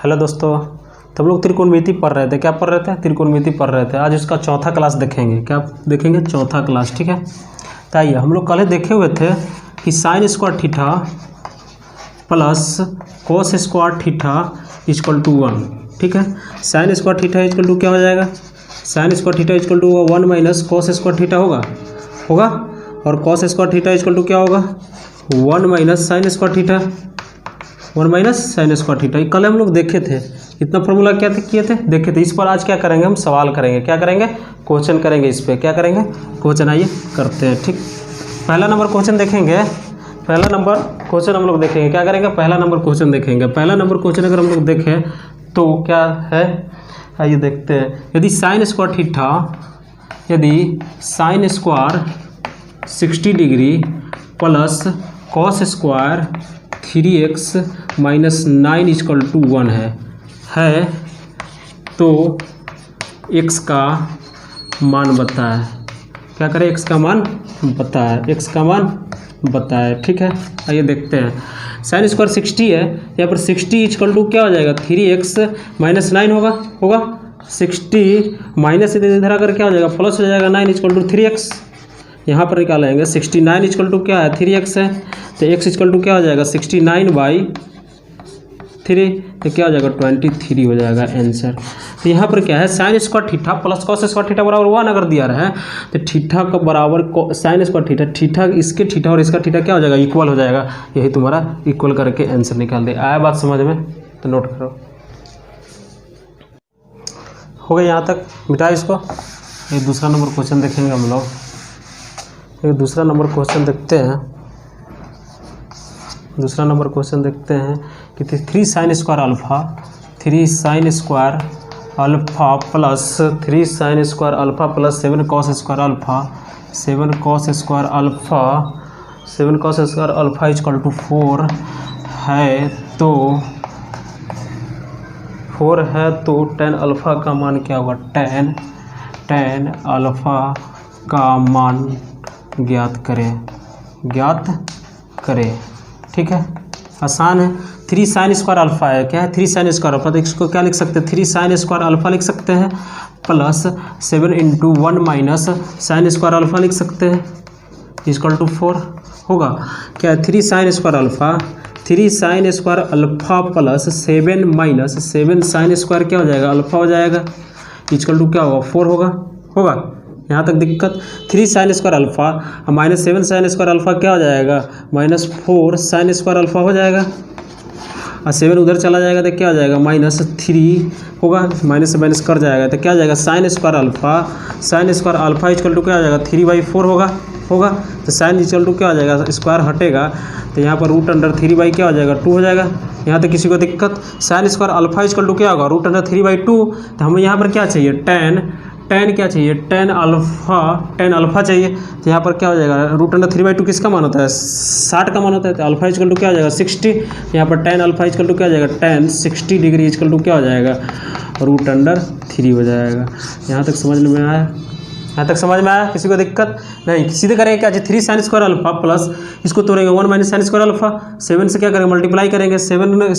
Hello दोस्तों, तो हम लोग त्रिकोणमिति पढ़ रहे थे। क्या पढ़ रहे थे? त्रिकोणमिति पढ़ रहे थे। आज उसका चौथा क्लास देखेंगे। क्या देखेंगे? चौथा क्लास। ठीक है, तो आइए, हम लोग कल देखे हुए थे कि sine square theta plus cos square theta equal to 1। ठीक है, sine square theta equal to क्या हो जाएगा? Sine square theta equal to 1 minus cos square theta होगा। और cos square theta equal to क्या होगा? 1 minus sine square theta. 1 minus sine square theta. कल हम लोग देखे थे, इतना फॉर्मूला क्या किए थे, देखे थे। इस पर आज क्या करेंगे? हम सवाल करेंगे। क्या करेंगे? क्वेश्चन करेंगे। इस पर क्या करेंगे? क्वेश्चन। आइए करते हैं। ठीक, पहला नंबर क्वेश्चन देखेंगे। पहला नंबर क्वेश्चन हम लोग देखेंगे। क्या करेंगे? पहला नंबर क्वेश्चन देखेंगे। पहला नंबर क्वेश्चन अगर हम लोग देखें तो क्या है, आइए देखते हैं। यदि sine square 60 degree plus cos square 3x minus 9 equal to 1 है तो x का मान बताए। क्या करें? x का मान बताए। x का मान बताए। ठीक है, आइए देखते हैं। साइन स्क्वायर 60 है, यहाँ पर 60 इक्वल टू क्या हो जाएगा? 3x माइनस 9 होगा। 60 माइनस इधर आकर क्या हो जाएगा? प्लस हो जाएगा। 9 इक्वल टू 3x यहाँ पर निकालेंगे। 69 इक्वल टू क्या है? 3x है, तो x इक्वल टू क्या हो जाएगा? 69/3, तो क्या हो जाएगा? 23 हो जाएगा आंसर। तो यहाँ पर क्या है? Sine square theta plus cos square theta बराबर 1 अगर दिया रहा है तो थीटा का बराबर साइन स्क्वायर थीटा इसके थीटा और इसका थीटा क्या हो जाएगा? इक्वल हो जाएगा। यही तुम्हारा इक्वल करके आंसर निकाल दे। आया बात समझ में? तो नोट करो। हो गया यहाँ तक, मिटा इसको। ये दूसरा नंबर क्वेश्चन देखेंगे हम लोग। एक दूसरा नंबर क्वेश्चन देखते हैं। दूसरा नंबर क्वेश्चन देखते हैं कि 3 sine square alpha plus 3 sine square alpha plus 7 cos square alpha equal to 4 है तो tan अल्फा का मान क्या होगा? tan अल्फा का मान ज्ञात करें। ठीक है, आसान है। 3 साइन स्क्वायर अल्फा है। क्या है? 3 साइन स्क्वायर अल्फा। तो इसको क्या लिख सकते हैं? 3 साइन स्क्वायर अल्फा लिख सकते हैं plus 7 into 1 minus sine square alpha लिख सकते हैं इक्वल टू 4 होगा। क्या है? 3 sine square alpha plus 7 minus 7 sine square क्या हो जाएगा? अल्फा हो जाएगा इक्वल टू क्या होगा? 4 होगा। यहाँ तक दिक्कत। 3 sine square alpha minus 7 sine square alpha क्या हो जाएगा? -4 साइन स्क्वायर अल्फा हो जाएगा। और 7 उधर चला जाएगा तो क्या हो जाएगा? -3 होगा। माइनस से माइनस कर जाएगा तो क्या हो जाएगा? Sine square alpha equal to क्या हो जाएगा? 3/4 होगा। तो साइन इक्वल टू क्या हो जाएगा? स्क्वायर हटेगा तो यहाँ पर √3 क्या हो जाएगा? 2 हो जाएगा। यहाँ तक किसी को दिक्कत? Sine square alpha equal to क्या होगा? √3/2। तो हमें यहाँ पर क्या चाहिए? tan क्या चाहिए? tan अल्फा चाहिए। तो यहाँ पर क्या हो जाएगा? √3/2 किसका मान होता है? 60 का मान होता है। तो अल्फा इक्वल टू क्या हो जाएगा? 60। यहाँ पर tan अल्फा इक्वल टू क्या हो जाएगा? tan 60 डिग्री इक्वल टू क्या हो जाएगा? √3 हो जाएगा। यहाँ तक समझ में आया? किसी को दिक्कत नहीं? सीधे करेंगे क्या? 3 साइन स्क्वायर अल्फा प्लस इसको तोड़ेंगे 1 माइनस साइन स्क्वायर अल्फा। 7 से क्या करेंगे? मल्टीप्लाई करेंगे। 7 में 1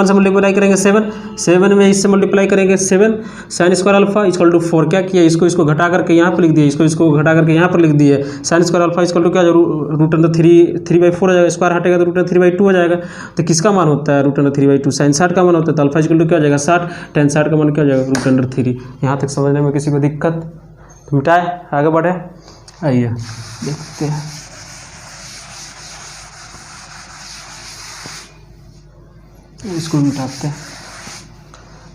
से मल्टीप्लाई करेंगे 7 में इससे मल्टीप्लाई करेंगे 7 sine square alpha equal to 4। क्या किया? इसको घटा करके यहाँ पर लिख दिए, इसको घटा करके यहाँ पर लिख दिए। Sine square alpha equal to क्या? √3/4 हो जाएगा। स्क्वायर हटेगा तो √3/2 हो जाएगा। तो किसका मान होता है? √3/2 साइन 60 का मान होता है। तो अल्फा इक्वल टू क्या हो जाएगा? 60। tan 60 का मान क्या हो जाएगा? √3। यहाँ तक समझने में किसी को दिक्कत? तो मिटाए, आगे बढ़े। आइए देखते हैं। इसको मिटाते हैं।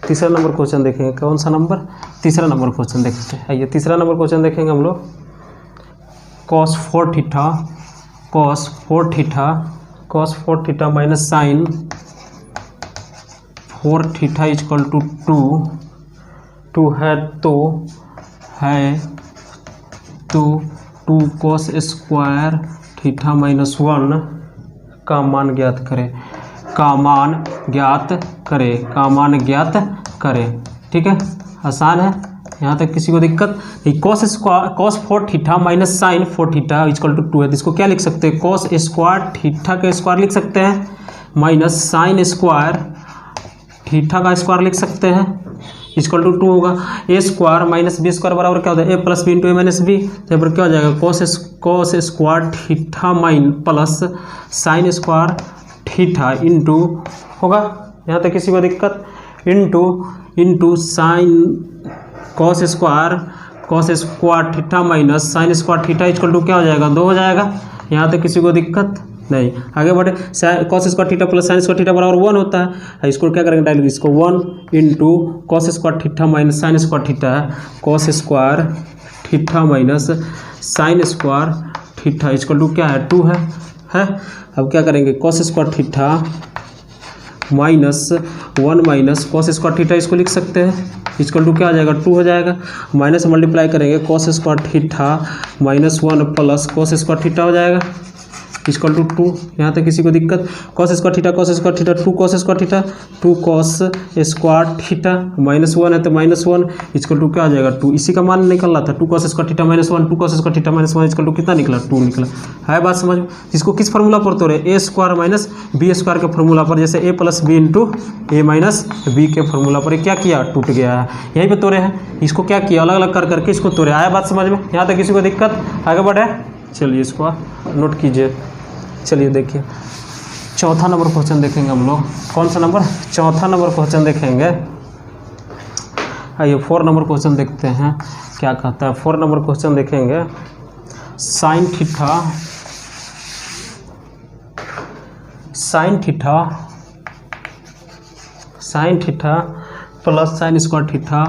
तीसरा नंबर क्वेश्चन देखेंगे। कौन सा नंबर? तीसरा नंबर क्वेश्चन देखते हैं। आइए तीसरा नंबर क्वेश्चन देखेंगे हम लोग। cos 4 theta minus sign 4 theta equal to 2 है तो 2 cos स्क्वायर थीटा माइनस 1 का मान ज्ञात करें। ठीक है, आसान है। यहाँ तक किसी को दिक्कत नहीं। cos 4 theta minus sign 4 theta equal to 2 है। तो इसको क्या लिख सकते हैं? cos स्क्वायर थीटा का स्क्वायर लिख सकते हैं माइनस साइन स्क्वायर थीटा का स्क्वायर लिख सकते हैं इक्वल टू 2 होगा। A square minus B square बराबर क्या होता है A plus B into A minus B. यहाँ पर क्या हो जाएगा cos square theta minus plus sine square theta into होगा, यहाँ तक किसी को दिक्कत, into sine cos square theta minus sine square theta equal to क्या हो जाएगा 2 हो जाएगा। यहाँ तक किसी को दिक्कत नहीं, आगे बढ़े। Cos square theta plus sine square theta बराबर 1 होता है, इसको क्या करेंगे डायरेक्ट, इसको 1 into cos square theta minus sine square theta है, cos square theta minus sine square theta equal to क्या है 2 है। अब क्या करेंगे cos square theta minus 1 minus cos square theta इसको लिख सकते हैं इक्वल टू क्या आ जाएगा 2 हो जाएगा। माइनस मल्टीप्लाई करेंगे cos square theta minus 1 plus cos square theta हो जाएगा इक्वल टू 2। यहाँ तक किसी को दिक्कत, cos square theta 2 cos square theta 2 cos square theta minus 1 है तो माइनस 1 इक्वल टू क्या आ जाएगा 2। इसी का मान निकल रहा था 2 cos square theta minus 1 2 cos square theta minus 1 equal to कितना निकला 2 निकला है। बात समझ में, इसको किस फार्मूला पर तोड़े ए स्क्वायर माइनस बी स्क्वायर के फार्मूला पर, जैसे ए plus B into A minus B के फार्मूला पर क्या किया टूट गया है, यहीं पर तोड़े हैं। इसको क्या किया अलग अलग कर करके इसको तोड़े, आया बात समझ में। यहाँ तक किसी को दिक्कत, आगे बढ़े, चलिए इसको नोट कीजिए। चलिए देखिए चौथा नंबर क्वेश्चन देखेंगे हम लोग। कौन सा नंबर, चौथा नंबर क्वेश्चन देखेंगे। आइए 4 नंबर क्वेश्चन देखते हैं क्या कहता है। 4 नंबर क्वेश्चन देखेंगे, sine theta plus sine square theta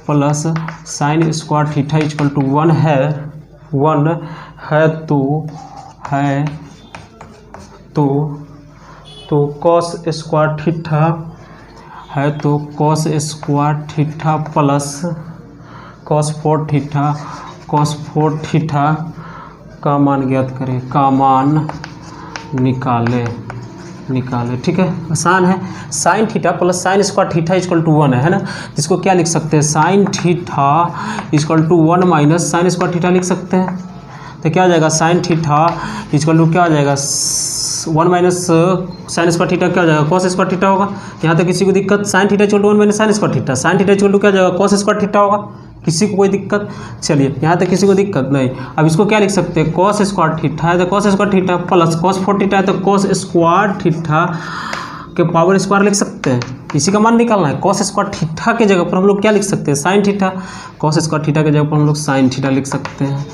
plus sine square theta equal to 1 है तो कॉस स्क्वायर थीटा है तो cos square theta plus cos 4 theta का मान ज्ञात करें, का मान निकाले। ठीक है, आसान है। Sine theta plus sine square theta equal to 1 है ना, जिसको क्या लिख सकते हैं sine theta equal to 1 minus sine square theta लिख सकते हैं। तो क्या हो जाएगा साइन थीटा इक्वल टू क्या हो जाएगा 1 माइनस साइन स्क्वायर थीटा क्या हो जाएगा कॉस स्क्वायर थीटा होगा। यहाँ तक किसी को दिक्कत, sine theta equal to 1 minus sine square theta, sine theta equal to क्या हो जाएगा कॉस स्क्वायर थीटा होगा। किसी को कोई दिक्कत, चलिए यहाँ तक किसी को दिक्कत नहीं। अब इसको क्या लिख सकते हैं कॉस स्क्वायर थीटा है तो cos square theta plus cos 4 theta है तो कॉस स्क्वायर थीटा के पावर स्क्वायर लिख सकते हैं। इसी का मान निकालना है। कॉस स्क्वायर थीटा के जगह पर हम लोग क्या लिख सकते हैं sine theta, cos square theta के जगह पर हम लोग साइन थीटा लिख सकते हैं,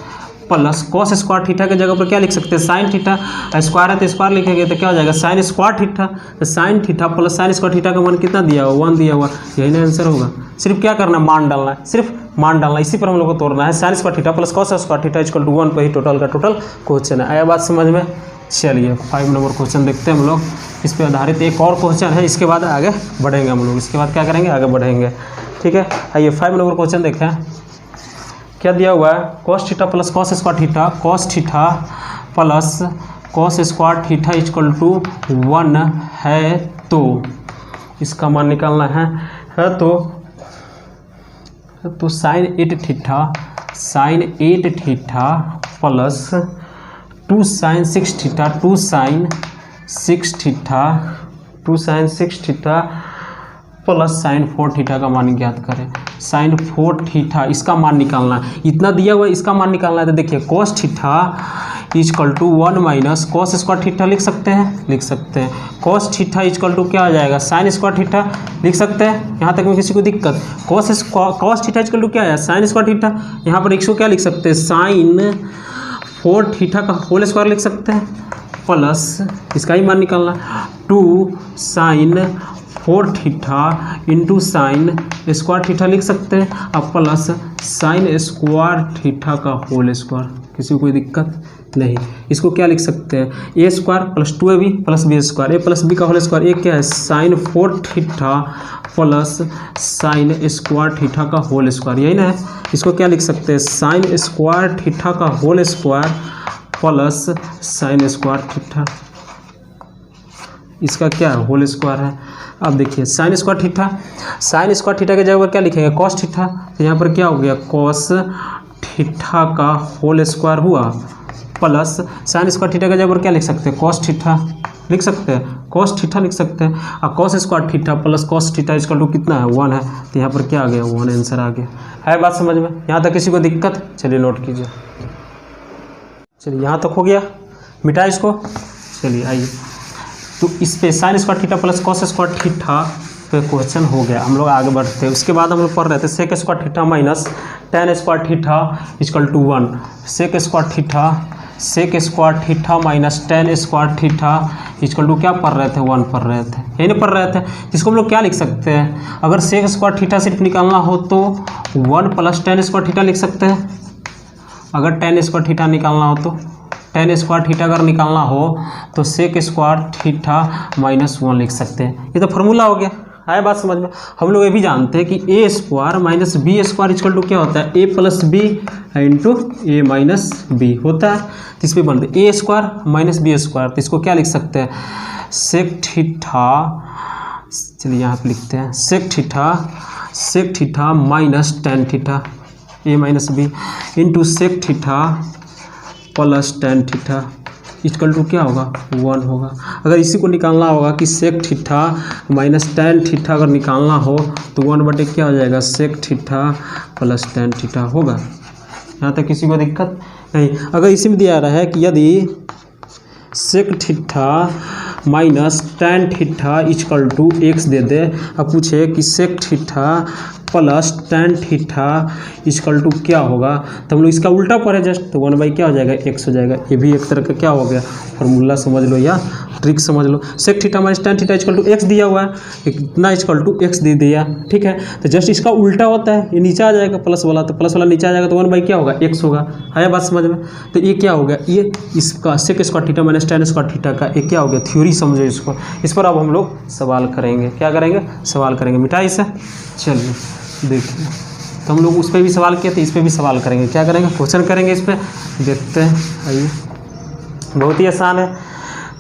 प्लस कॉस स्क्वायर थीटा के जगह पर क्या लिख सकते हैं साइन थीटा, स्क्वायर है तो स्क्वायर लिखेंगे तो क्या हो जाएगा साइन स्क्वायर थीटा। तो sign theta plus sine square theta का मान कितना दिया हुआ 1 दिया हुआ, यही ना आंसर होगा। सिर्फ क्या करना है मान डालना है, सिर्फ मान डालना, इसी पर हम लोग को तोड़ना है। Sine square theta plus cos square theta equal to 1 पर ही टोटल का टोटल क्वेश्चन है। आया बात समझ में। चलिए 5 नंबर क्वेश्चन देखते हैं हम लोग। इस पर आधारित एक और क्वेश्चन है, इसके बाद आगे बढ़ेंगे हम लोग। इसके बाद क्या करेंगे आगे बढ़ेंगे, ठीक है। आइए 5 नंबर क्वेश्चन देखें क्या दिया हुआ है। Cos theta plus cos square theta, cos theta plus cos square theta equal to 1 है तो इसका मान निकालना है तो sine 8 theta plus 2 sine 6 theta, 2 sine 6 theta plus sine 4 theta का मान ज्ञात करें। साइन 4 थीटा इसका मान निकालना है, इतना दिया हुआ है इसका मान निकालना है। तो देखिए cos theta equal to 1 minus cos square theta लिख सकते हैं। कॉस थीटा इक्वल टू क्या आ जाएगा साइन स्क्वायर थीटा लिख सकते हैं। यहाँ तक में किसी को दिक्कत, कॉस थीटा इक्वल टू क्या है साइन स्क्वायर थीटा, यहाँ पर इसको क्या लिख सकते हैं साइन 4 थीटा का होल स्क्वायर लिख सकते हैं, प्लस इसका ही मान निकालना 2 sine 4 theta into sine square theta लिख सकते हैं, अब प्लस साइन स्क्वायर थीटा का होल स्क्वायर। किसी को कोई दिक्कत नहीं। इसको क्या लिख सकते हैं A square plus 2ab plus B square, A plus B का होल स्क्वायर। एक क्या है sine 4 theta plus sine square theta का होल स्क्वायर, यही ना है। इसको क्या लिख सकते हैं साइन स्क्वायर थीटा का whole square plus sine square theta, इसका क्या है होल स्क्वायर है। अब देखिए साइन स्क्वायर थीटा के जगह पर क्या लिखेंगे कॉस थीटा, तो यहाँ पर क्या हो गया कॉस थीटा का होल स्क्वायर हुआ, प्लस साइन स्क्वायर थीटा के जगह पर क्या लिख सकते हैं कॉस थीटा, लिख सकते हैं, कॉस थीटा लिख सकते हैं। और cos square theta plus cos theta equal to कितना है 1 है, तो यहाँ पर क्या आ गया 1 आंसर आ गया। है बात समझ में? यहाँ तक किसी को दिक्कत? चलिए नोट कीजिए। चलिए यहाँ तक हो गया, मिटा इसको। चलिए आइए, तो इस पे sign square theta plus cos square theta पे क्वेश्चन हो गया। हम लोग आगे बढ़ते हैं। उसके बाद हम लोग पढ़ रहे थे sec square theta minus tan square theta equal to 1। Sec square theta minus tan square theta equal to क्या पढ़ रहे थे 1 पढ़ रहे थे, यही नहीं पढ़ रहे थे। जिसको हम लोग क्या लिख सकते हैं, अगर सेक स्क्वायर थीटा सिर्फ निकालना हो तो 1 प्लस टेन स्क्वायर थीटा लिख सकते हैं। अगर टेन स्क्वायर थीटा निकालना हो तो टेन स्क्वायर थीटा अगर निकालना हो तो सेक स्क्वायर थीटा माइनस 1 लिख सकते हैं। ये तो फार्मूला हो गया। आए बात समझ में? हम लोग ये भी जानते हैं कि A square minus B square equal to क्या होता है, A plus B into A minus B होता है। तो इस पर बनते A square minus B square, तो इसको क्या लिख सकते हैं, सेक थीटा। चलिए यहाँ पे लिखते हैं sec theta minus tan theta A minus B into sec theta plus tan theta equal to क्या होगा 1 होगा। अगर इसी को निकालना होगा कि sec theta minus tan theta अगर निकालना हो तो 1 बटे क्या हो जाएगा, sec theta plus tan theta होगा। यहाँ तक किसी को दिक्कत नहीं। अगर इसी में दिया रहा है कि यदि sec theta minus tan theta equal to X दे दे, अब पूछे कि sec theta plus tan theta equal to क्या होगा, तो हम लोग इसका उल्टा पढ़े जस्ट, तो 1 बाई क्या हो जाएगा एक्स हो जाएगा। ये भी एक तरह का क्या हो गया, फार्मूला समझ लो या ट्रिक समझ लो। Sec theta minus tan theta equal to X दिया हुआ है, इतना इक्वल टू एक्स दे दिया, ठीक है। तो जस्ट इसका उल्टा होता है, ये नीचे आ जाएगा प्लस वाला, तो प्लस वाला नीचे आ जाएगा तो 1 बाई क्या होगा एक्स होगा। आया बात समझ में? तो ये क्या हो गया, ये इसका sec square theta minus tan square theta का ये क्या हो गया, थ्योरी समझो इसको। इस पर अब हम लोग सवाल करेंगे। क्या करेंगे, सवाल करेंगे। मिटाई से चलिए देखिए, तो हम लोग उस पर भी सवाल किए थे, इस पर भी सवाल करेंगे। क्या करेंगे, क्वेश्चन करेंगे इस पर, देखते हैं। आइए, बहुत ही आसान है,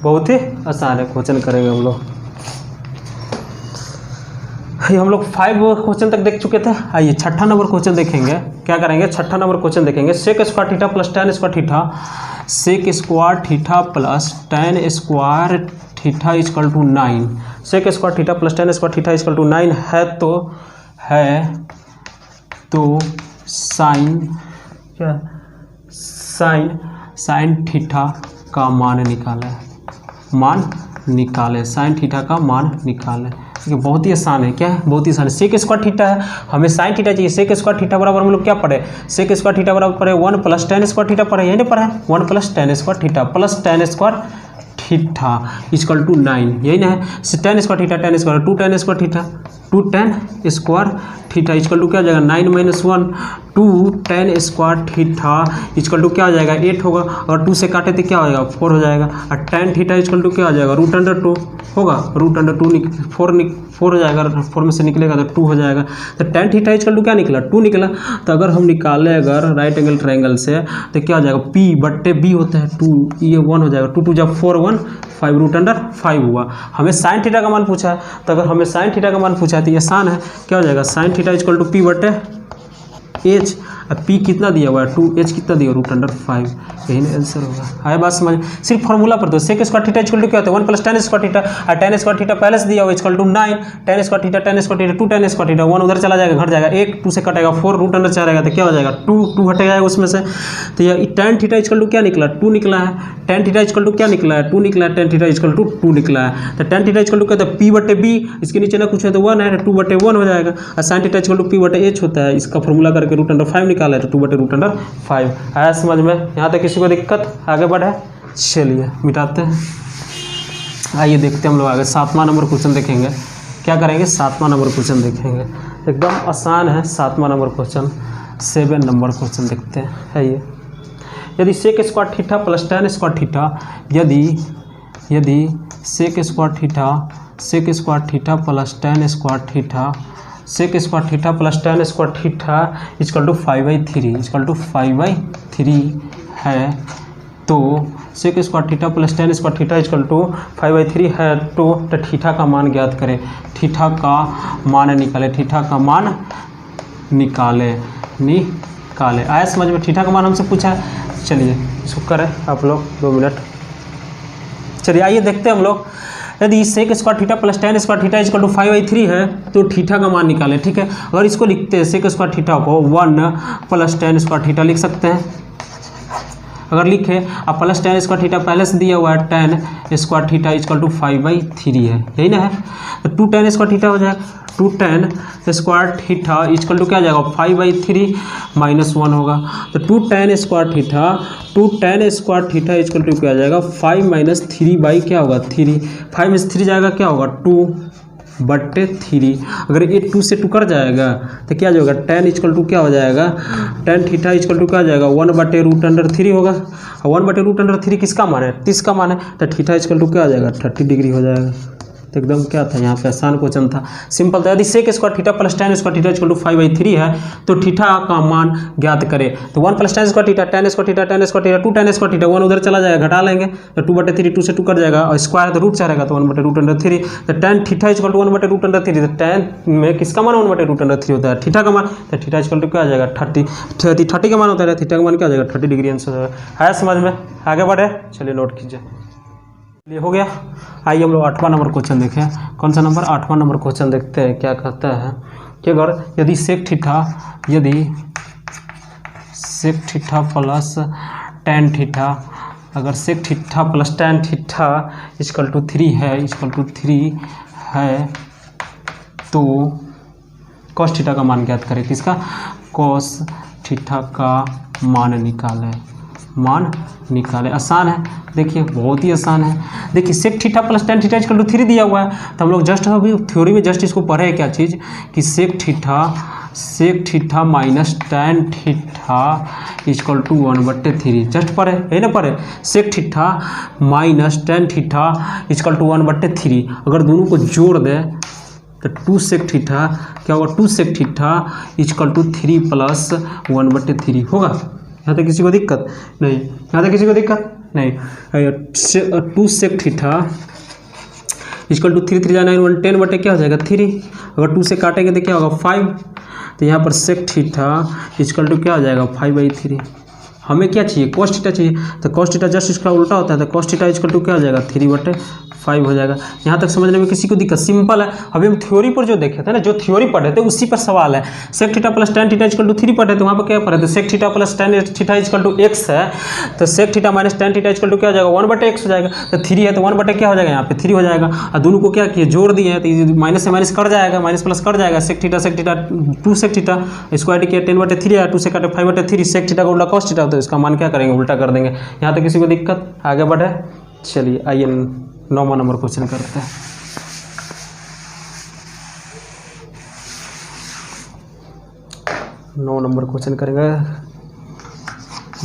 बहुत ही आसान है, क्वेश्चन करेंगे हम लोग। हम लोग 5 क्वेश्चन तक देख चुके थे। आइए छठा नंबर क्वेश्चन देखेंगे। क्या करेंगे, छठा नंबर क्वेश्चन देखेंगे। Sec square theta plus tan square theta, sec square theta plus tan square theta equal to 9। Sec square theta plus tan square theta equal to 9 तो साइन क्या, साइन थीटा का मान निकाले, साइन थीटा का मान निकाले। ठीक है, बहुत ही आसान है। क्या है, बहुत ही आसान है। सेक स्क्वायर थीटा है, हमें साइन थीटा चाहिए। सेक स्क्वायर थीटा बराबर हम लोग क्या पढ़े, सेक स्क्वायर थीटा बराबर पढ़े 1 प्लस टेन स्क्वायर थीटा पढ़े, यही नहीं पढ़ा है, 1 plus tan square theta plus tan square theta equal to 9, यही ना है। Tan square theta tan square 2 tan square theta 2 tan square theta equal to क्या हो जाएगा 9 minus 1 2 tan square theta equal to क्या हो जाएगा 8 होगा। और 2 से काटे तो क्या हो जाएगा 4 हो जाएगा। और टेन थीटा इक्वल टू क्या हो जाएगा √2 होगा, √2 4 हो जाएगा, 4 में से निकलेगा तो 2 हो जाएगा। तो टेन थीटा इक्वल टू क्या निकला 2 निकला। तो अगर हम निकालें अगर राइट एंगल ट्रायंगल से तो क्या हो जाएगा P बट्टे B होता है 2, ये 1 हो जाएगा। 2 2 जब 4 1 5 √5 हुआ। हमें साइन थीटा का मान पूछा है, तो अगर हमें साइन थीटा का मान पूछा है तो ये आसान है। क्या हो जाएगा sine theta equal to P बट्टे H। अब P कितना दिया हुआ है 2, H कितना दिया √5, यही ना आंसर होगा। आया बात समझ, सिर्फ फार्मूला पर दो। Sec square theta equal to क्या होता है 1 प्लस टेन स्क्वायर थीटा, और टेन स्क्वायर थीटा पहले से दिया हुआ equal to 9 tan square theta 2 tan square theta 1 उधर चला जाएगा घट जाएगा, 1 2 से कटेगा 4 √4 रहेगा तो क्या हो जाएगा 2 हटेगा उसमें से। तो ये टेन थीटा इक्वल टू क्या निकला 2 निकला है। टेन थीटा इक्वल टू क्या निकला है 2 निकला है। टेन थीटा इक्वल टू 2 निकला है। तो टेन थीटा इक्वल टू क्या होता है P बटे B, इसके नीचे ना कुछ है तो 1 है, 2 बटे 1 हो जाएगा। और sine theta equal to P बटे H होता है, इसका फॉर्मूला करके √5 निकाला है तो 2 बटे √5। आया समझ में? यहाँ तक किसी को दिक्कत, आगे बढ़े। चलिए मिटाते हैं। आइए देखते हैं हम लोग आगे 7वां नंबर क्वेश्चन देखेंगे। क्या करेंगे 7वां नंबर क्वेश्चन देखेंगे, एकदम आसान है 7वां नंबर क्वेश्चन। 7 नंबर क्वेश्चन देखते हैं। है ये, यदि sec square theta plus tan square theta, यदि sec square theta plus tan square theta, sec square theta plus tan square theta equal to 5/3 है, तो sec square theta plus tan square theta equal to 5/3 है, तो theta का मान ज्ञात करें। Theta का मान निकाले। आया समझ में? थीटा का मान हमसे पूछा है। चलिए इसको करें आप लोग 2 मिनट। चलिए आइए देखते हैं हम लोग, यदि sec square theta plus tan square theta equal to 5/3 है तो थीटा का मान निकालें। ठीक है, अगर इसको लिखते हैं सेक स्क्वायर थीटा को 1 प्लस टेन स्क्वायर थीटा लिख सकते हैं। अगर लिखे अब प्लस टेन स्क्वायर थीटा पहले से दिया हुआ है, tan square theta equal to 5/3 है, यही ना है। तो 2 टेन स्क्वायर थीटा हो जाएगा, 2 tan square theta equal to क्या आ जाएगा 5/3 माइनस 1 होगा। तो 2 tan square theta equal to क्या आ जाएगा 5 माइनस 3 बाई क्या होगा 3, 5 में से 3 जाएगा क्या होगा 2/3। अगर ये 2 से 2 कर जाएगा तो क्या जाएगा टेन इक्वल टू क्या हो जाएगा, टेन थीटा इक्वल टू क्या हो जाएगा 1/√3 होगा। 1/√3 किसका मान है 30 का मान है, तो थीटा इक्वल टू क्या हो जाएगा 30 डिग्री हो जाएगा। तो एकदम क्या था यहाँ पे आसान क्वेश्चन था, सिंपल था। यदि sec square theta plus tan square theta equal to 5/3 है तो थीटा का मान ज्ञात करें। तो 1 plus tan square theta, tan square theta, 2 tan square theta, 1 उधर चला जाएगा घटा लेंगे तो 2/3, 2 से 2 कट जाएगा और स्क्वायर तो रूट चाहेगा तो 1/√3। तो टेन थीटा इक्वल टू 1/√3। तो टेन में किसका मान 1/√3 होता है थीटा का मान, तो थीटा इक्वल टू क्या आ जाएगा 30 का मान होता है, थीटा का मान क्या आ जाएगा 30 डिग्री आंसर हो जाएगा। है समझ में, आगे बढ़े, चलिए नोट कीजिए। ये हो गया। आइए हम लोग 8वां नंबर क्वेश्चन देखें। कौन सा नंबर 8वां नंबर क्वेश्चन देखते हैं क्या कहता है कि अगर यदि sec theta plus tan theta, अगर sec theta plus tan theta equal to 3 है तो कॉस थीटा का मान ज्ञात करें। किसका, कॉस थीटा का मान निकाले। आसान है, देखिए बहुत ही आसान है। देखिए sec theta plus tan theta equal to 3 दिया हुआ है तो हम लोग जस्ट अभी थ्योरी में जस्ट इसको पढ़े क्या चीज़ कि sec theta minus tan theta equal to 1/3 just पढ़े, यही ना पढ़े। Sec theta minus tan theta equal to 1/3, अगर दोनों को जोड़ दे तो 2 सेक थीटा क्या होगा, 2 sec theta equal to 3 plus 1/3 होगा। यहाँ तक किसी को दिक्कत नहीं, 2 सेक थीटा इक्वल टू 3 3 जाना 1 10 बटे क्या हो जाएगा 3, अगर 2 से काटेंगे तो क्या होगा 5, तो यहाँ पर सेक थीटा इक्वल टू क्या हो जाएगा 5/3। हमें क्या चाहिए कॉस थीटा चाहिए, तो कॉस थीटा जस्ट इसका उल्टा होता है, तो कॉस थीटा इक्वल टू क्या हो जाएगा 3/5 हो जाएगा। यहाँ तक समझने में किसी को दिक्कत, सिंपल है। अभी हम थ्योरी पर जो देखे थे ना, जो थ्योरी पढ़े थे उसी पर सवाल है। Sec theta plus tan theta equal to 3 पढ़े थे, वहाँ पर क्या पढ़े थे sec theta plus tan theta equal to x है, तो sec theta minus tan theta equal to क्या हो जाएगा 1/x हो जाएगा। तो 3 है तो 1 क्या हो जाएगा यहाँ पे 3 हो जाएगा, और दोनों को क्या किए जोड़ दिए हैं तो माइनस से माइनस कर जाएगा, माइनस प्लस कर जाएगा। Sec theta 2 sec theta square किया 10/3 है, 2 से काटे 5/3, सेक थीटा का उल्टा कॉस थीटा, तो इसका मान क्या करेंगे उल्टा कर देंगे। यहाँ तक किसी को दिक्कत, आगे बढ़े। चलिए आइए 9वां नंबर क्वेश्चन करते हैं। 9 नंबर क्वेश्चन करेंगे।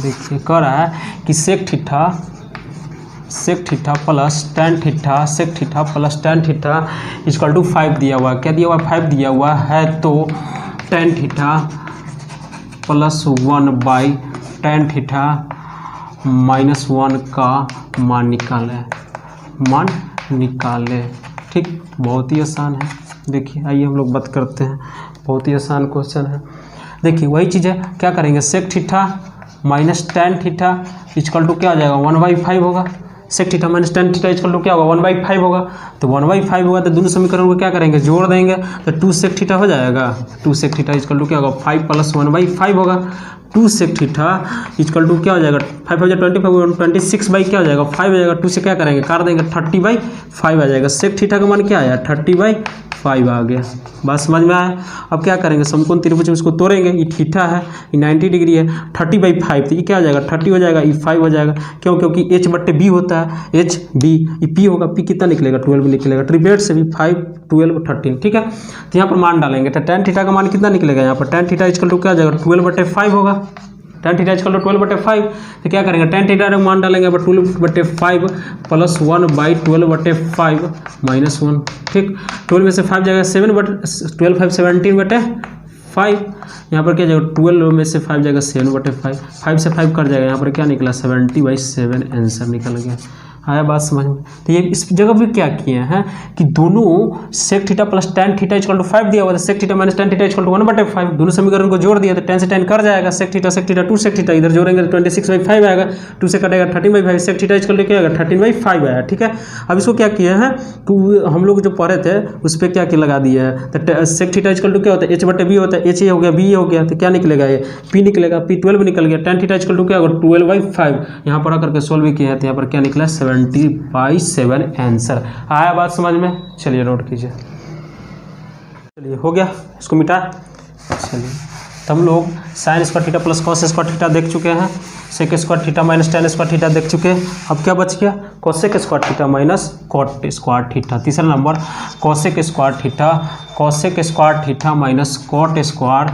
देखिए कह रहा है कि sec theta plus tan theta equal to 5 दिया हुआ है। क्या दिया हुआ है 5 दिया हुआ है, तो tan theta plus 1/tan theta minus 1 का मान निकाले। ठीक, बहुत ही आसान है। देखिए आइए हम लोग बात करते हैं, बहुत ही आसान क्वेश्चन है। देखिए वही चीज़ है, क्या करेंगे sec theta minus tan theta equal to क्या हो जाएगा 1/5 होगा। Sec theta minus tan theta equal to क्या होगा 1/5 होगा, तो 1/5 होगा तो दोनों समीकरण को क्या करेंगे जोड़ देंगे, तो 2 सेक थीटा हो जाएगा। 2 सेक थीटा इक्वल टू क्या होगा 5 प्लस 1/5 होगा। 2 सेक थीटा इक्वल टू क्या हो जाएगा 5 हो जाएगा 25, 26 बाई क्या हो जाएगा 5 हो जाएगा। 2 से क्या करेंगे काट देंगे 30/5 आ जाएगा। सेक थीटा का मान क्या आया 30/5 आ गया। बात समझ में आया। अब क्या करेंगे समकोण त्रिभुज उसको तोड़ेंगे, ये थीटा है ये 90 डिग्री है, 30/5 तो ये क्या हो जाएगा 30 हो जाएगा, ये 5 हो जाएगा। क्यों, क्योंकि h/b होता है, HB ये p होगा, p कितना निकलेगा 12 निकलेगा। ट्रिब्यूट से भी 5 12 13 ठीक है। तो यहाँ पर मान डालेंगे तो टेन थीटा का मान कितना निकलेगा, यहाँ पर टेन थीटा इक्वल टू क्या हो जाएगा 12/5 होगा। टेन थीटा इक्वल टू 12/5 तो क्या करेंगे टेन थीटा का मान डालेंगे 12/5 प्लस 1/12/5 माइनस 1। ठीक, 12 में से 5 जाएगा 7/12 5 17/5। यहाँ पर क्या जाएगा 12 में से 5 जाएगा 7/5, 5 से 5 कर जाएगा, यहाँ पर क्या निकला 70/7 आंसर निकल गया। आया बात समझ में। तो ये इस जगह भी क्या किए हैं कि दोनों sec theta plus tan theta equal to 5 दिया हुआ था, sec theta minus tan theta equal to 1/5, दोनों समीकरण को जोड़ दिया तो tan से tan कर जाएगा, सेक थीटा 2 सेक थीटा इधर जोड़ेंगे तो 26/5 आएगा, 2 से कटेगा 13/5, सेक थीटा इक्वल टू क्या आएगा 13/5 आया। ठीक है, अब इसको क्या किया है तो हम लोग जो पढ़े थे उस पर क्या लगा दिया है, तो सेक थीटा इक्वल टू क्या होता है h/b होता है, h ये हो गया b ये हो गया, तो क्या निकलेगा ये p निकलेगा, p 12 निकल गया, tan थीटा इक्वल टू क्या होगा 12/5, यहाँ पर आकर के सोल्व भी किया है तो यहाँ पर क्या निकला 70/7 आंसर। आया बात समझ में। चलिए नोट कीजिए, चलिए हो गया, इसको मिटा। चलिए तो हम लोग sine square theta plus cos square theta देख चुके हैं, sec square theta minus tan square theta देख चुके हैं। अब क्या बच गया, cosec square theta minus cot square theta. तीसरा नंबर cosec square theta minus cot square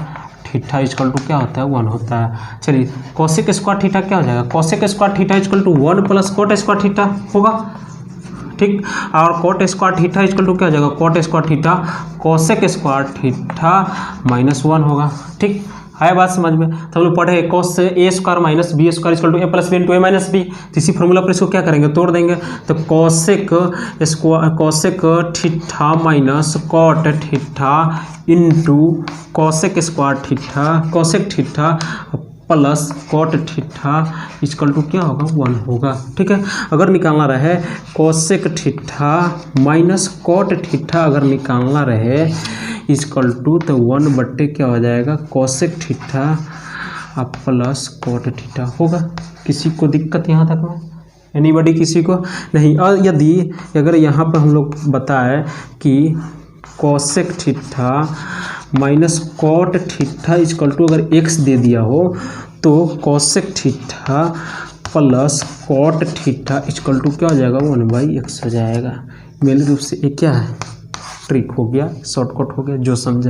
theta equal to क्या होता है 1 होता है। चलिए कोसेक स्क्वायर थीटा क्या हो जाएगा, cosec square theta equal to 1 plus cot square theta होगा। ठीक, और cot square theta equal to क्या हो जाएगा, cot square theta cosec square theta minus 1 होगा। ठीक है बात समझ में। तो हम लोग पढ़े कोस से A square minus B square equal to A plus B into A minus B, तो इसी फॉर्मूला पर इसको क्या करेंगे तोड़ देंगे, तो cosec theta minus cot theta into cosec theta plus cot theta equal to क्या होगा 1 होगा। ठीक है, अगर निकालना रहे cosec theta minus cot theta अगर निकालना रहे इक्वल टू तो 1 क्या हो जाएगा cosec theta plus cot theta होगा। किसी को दिक्कत यहाँ तक में, एनीबॉडी किसी को नहीं। और यदि अगर यहाँ पर हम लोग बताए कि cosec theta minus cot theta equal to अगर x दे दिया हो तो cosec theta plus cot theta equal to क्या हो जाएगा 1/x हो जाएगा। मेन रूप से ये क्या है, ट्रिक हो गया, शॉर्टकट हो गया, जो समझे।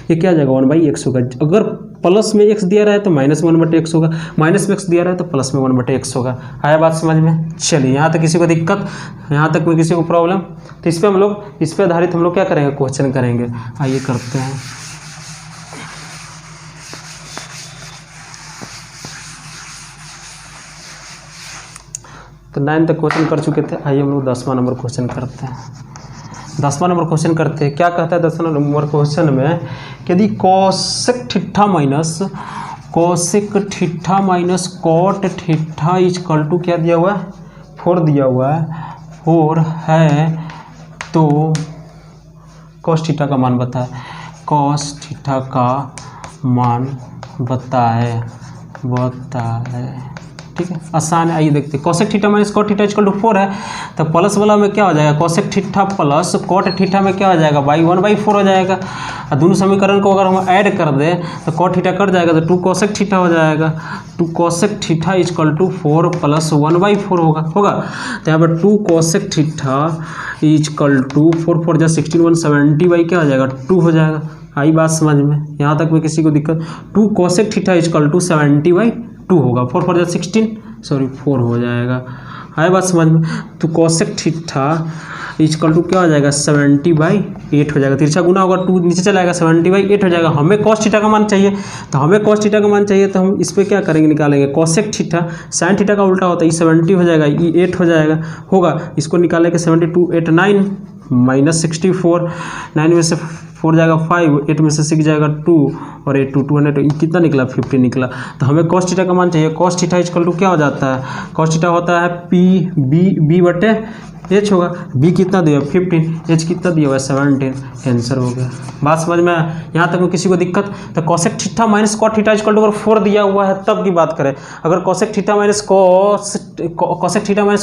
ये क्या आ जाएगा 1/x होगा। अगर प्लस में x दिया रहा है तो माइनस में 1/x होगा, माइनस में x दिया रहा है तो प्लस में 1/x होगा। आया बात समझ में। चलिए यहाँ तक किसी को दिक्कत, यहाँ तक में किसी को प्रॉब्लम, तो इस पर हम लोग इस पर आधारित हम लोग क्या करेंगे क्वेश्चन करेंगे। आइए करते हैं। तो 9 तक क्वेश्चन कर चुके थे, आइए हम लोग 10वां नंबर क्वेश्चन करते हैं। 10वां नंबर क्वेश्चन करते हैं। क्या कहता है 10वां नंबर क्वेश्चन में, यदि cosec theta minus cot theta equal to क्या दिया हुआ है 4 दिया हुआ है, 4 है तो कॉस थीटा का मान बताए, कॉस थीटा का मान बताए। ठीक है, आसान है। आइए देखते हैं, cosec theta minus cot theta equal to 4 है तो प्लस वाला में क्या हो जाएगा, cosec theta plus cot theta में क्या हो जाएगा 1/4 हो जाएगा। और दोनों समीकरण को अगर हम ऐड कर दें तो कॉट थीटा कट जाएगा तो 2 कोसेक थीटा हो जाएगा। 2 cosec theta equal to 4 plus 1/4 होगा। तो यहाँ पर 2 कोसेक थीटा इक्वल टू 4 4 16 170 क्या हो जाएगा 2 हो जाएगा। आई बात समझ में, यहाँ तक में किसी को दिक्कत। 2 कोसेक थीटा इक्वल टू 70/2 होगा, 4 4 16 4 हो जाएगा। आए बात समझ में। तो कोसेक थीटा इक्वल टू क्या हो जाएगा 70/8 हो जाएगा। तिरछा गुना होगा 2 नीचे चला जाएगा 70/8 हो जाएगा। हमें कॉस थीटा का मान चाहिए, तो हम इस पर क्या करेंगे निकालेंगे कोसेक थीटा, साइन थीटा का उल्टा होता है, ये 70 हो जाएगा, ये 8 हो जाएगा होगा। इसको निकालेंगे 72 8 9 माइनस 64, 9 में से 4 जाएगा 5, 8 में से 6 जाएगा 2 और 8 2 200 कितना निकला 50 निकला। तो हमें कॉस थीटा का मान चाहिए। कॉस थीटा इक्वल टू क्या हो जाता है, कॉस थीटा होता है P/B/H होगा। B कितना दिया 15, H कितना दिया हुआ 17, आंसर हो गया। बात समझ में। यहाँ तक में किसी को दिक्कत। तो cosec theta minus cot theta equal to अगर 4 दिया हुआ है तब की बात करें, अगर cosec theta minus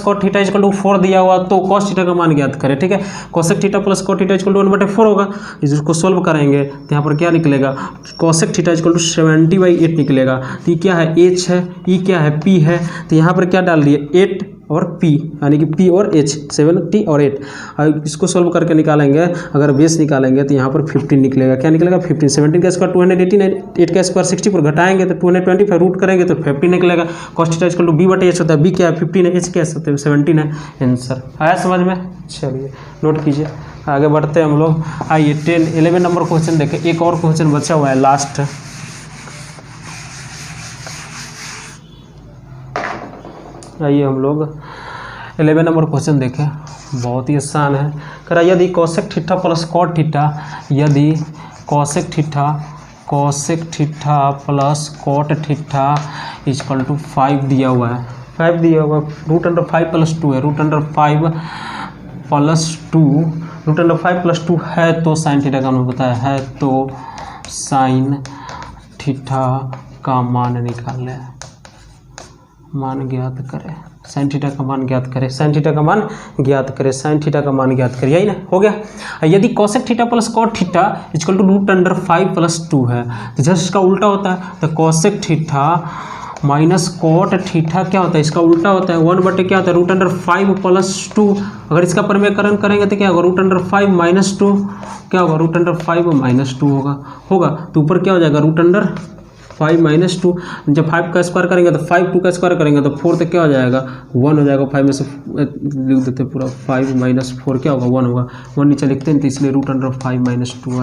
cot theta equal to 4 दिया हुआ तो कॉस थीटा का मान ज्ञात करें। ठीक है, cosec theta plus cot theta equal to 1/4 होगा। इसको सोल्व करेंगे तो यहाँ पर क्या निकलेगा, कोसेक थीटा इक्वल टू 70/8 निकलेगा। तो ये क्या है H है, ये क्या है P है। तो यहाँ पर क्या डाल दिए 8 और P, यानी कि P और H 70 और 8। और इसको सोल्व करके निकालेंगे, अगर बेस निकालेंगे तो यहाँ पर 15 निकलेगा। क्या निकलेगा 15, 17 का स्क्वायर 289, 8 का स्क्वायर 64 घटाएंगे तो 225 रूट करेंगे तो 50 निकलेगा। Cos theta equal to B/H होता है। B क्या है 15 है, H क्या है 17 है, आंसर आया समझ में। चलिए नोट कीजिए, आगे बढ़ते हैं हम लोग। आइए 11 नंबर क्वेश्चन देखें। एक और क्वेश्चन बचा हुआ है लास्ट। आइए हम लोग 11 नंबर क्वेश्चन देखें, बहुत ही आसान है। कह रहा यदि cosec theta plus cot theta, यदि cosec theta plus cot theta equal to 5 दिया हुआ है, 5 दिया हुआ, √5 + 2 है, √5 + 2, √5 + 2 है तो साइन थीटा का मान बताया है, तो साइन थीटा का मान निकालें, मान ज्ञात करें, साइन थीटा का मान ज्ञात करें, साइन थीटा का मान ज्ञात करें, साइन थीटा का मान ज्ञात करें, यही ना हो गया। यदि cosec theta plus cot theta equal to √5 + 2 है, तो जस्ट इसका उल्टा होता है, तो cosec theta minus cot theta क्या होता है, इसका उल्टा होता है, 1 क्या होता है, √5 + 2। अगर इसका परिमेयकरण करेंगे तो क्या होगा, √5 - 2 क्या होगा, √5 - 2 होगा, तो ऊपर क्या हो जाएगा, √5 - 2। जब 5 का स्क्वायर करेंगे तो 5, 2 का स्क्वायर करेंगे तो 4, तो क्या हो जाएगा, 1 हो जाएगा। 5 में से लिख देते पूरा, 5 - 4 क्या होगा, 1 होगा, 1 नीचे लिखते हैं, तो इसलिए √5 - 2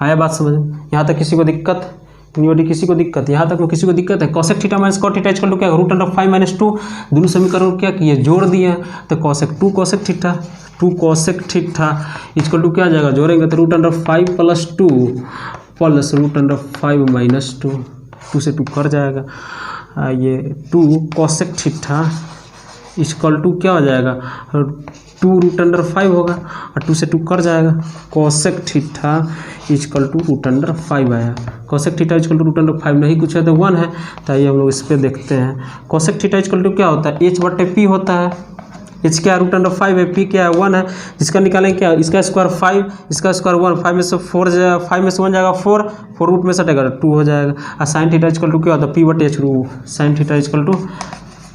आया बात समझ में। यहाँ तक किसी को दिक्कत, किसी को दिक्कत, यहाँ तक में किसी को दिक्कत है। Cosec theta minus cot theta equal to क्या, √5 - 2, दोनों समीकरण क्या किए, जोड़ दिए, तो cosec 2 cosec theta equal to क्या आ जाएगा, जोड़ेंगे तो √5 + 2 प्लस √5 - 2, 2 से 2 कर जाएगा, ये 2 कोसेक थीटा इक्वल टू क्या हो जाएगा, 2 √5 होगा, और 2 से 2 कर जाएगा, कोसेक थीटा इक्वल टू √5 आया। कोसेक थीटा इक्वल टू √5 नहीं कुछ है तो 1 है, तो आइए हम लोग इस पर देखते हैं। कोसेक थीटा इक्वल टू क्या होता है, h/p होता है, h क्या √5 है, p क्या है 1 है, जिसका निकालेंगे क्या, इसका स्क्वायर 5, इसका स्क्वायर 1, 5 में से 4 जाएगा, 5 में से 1 जाएगा 4 रूट में से हटेगा 2 हो जाएगा। और साइन थीटा इक्वल टू क्या होता है, p/h, sine theta equal to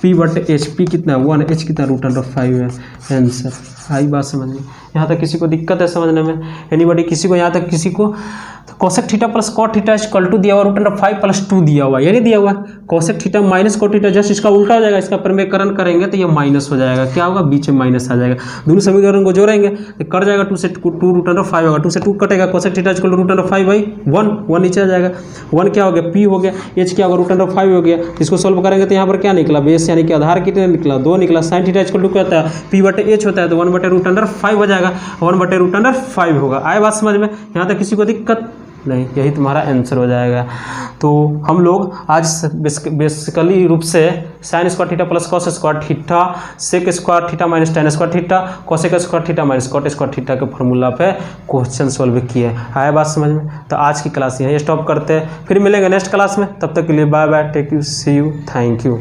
p/h, p कितना है 1, h कितना √5 है, आंसर। आई बात समझ में, यहाँ तक किसी को दिक्कत है समझने में, एनीबॉडी, किसी को यहाँ तक किसी को। Cosec theta plus cot theta equal to दिया हुआ, √5 + 2 दिया हुआ, ये नहीं दिया हुआ, cosec theta minus cot theta, just इसका उल्टा हो जाएगा, इसका परिमेयकरण करेंगे तो ये माइनस हो जाएगा, क्या होगा, बीच में माइनस आ जाएगा, दोनों समीकरण को जोड़ेंगे तो कट जाएगा, 2 से 2 √5 होगा, 2 से 2 कटेगा, कोसेक थीटा इक्वल टू √5/1, 1 नीचे आ जाएगा, 1 क्या हो गया, p हो गया, h क्या होगा, √5 हो गया, इसको सोल्व करेंगे तो यहाँ पर क्या निकला, बेस यानी कि आधार कितने निकला, 2 निकला। साइन थीटा इक्वल टू क्या होता है, p/h होता है, तो 1/√5 हो जाएगा, 1/√5 होगा। आए बात समझ में, यहाँ तक किसी को दिक्कत नहीं, यही तुम्हारा आंसर हो जाएगा। तो हम लोग आज बेसिकली रूप से sine square theta plus cos square theta, sec square theta minus tan square theta, cosec square theta minus cot square theta के फॉर्मूला पे क्वेश्चन सॉल्व किए। आया बात समझ में, तो आज की क्लास यहीं स्टॉप करते हैं, फिर मिलेंगे नेक्स्ट क्लास में, तब तक के लिए bye bye, take you, see you, thank you.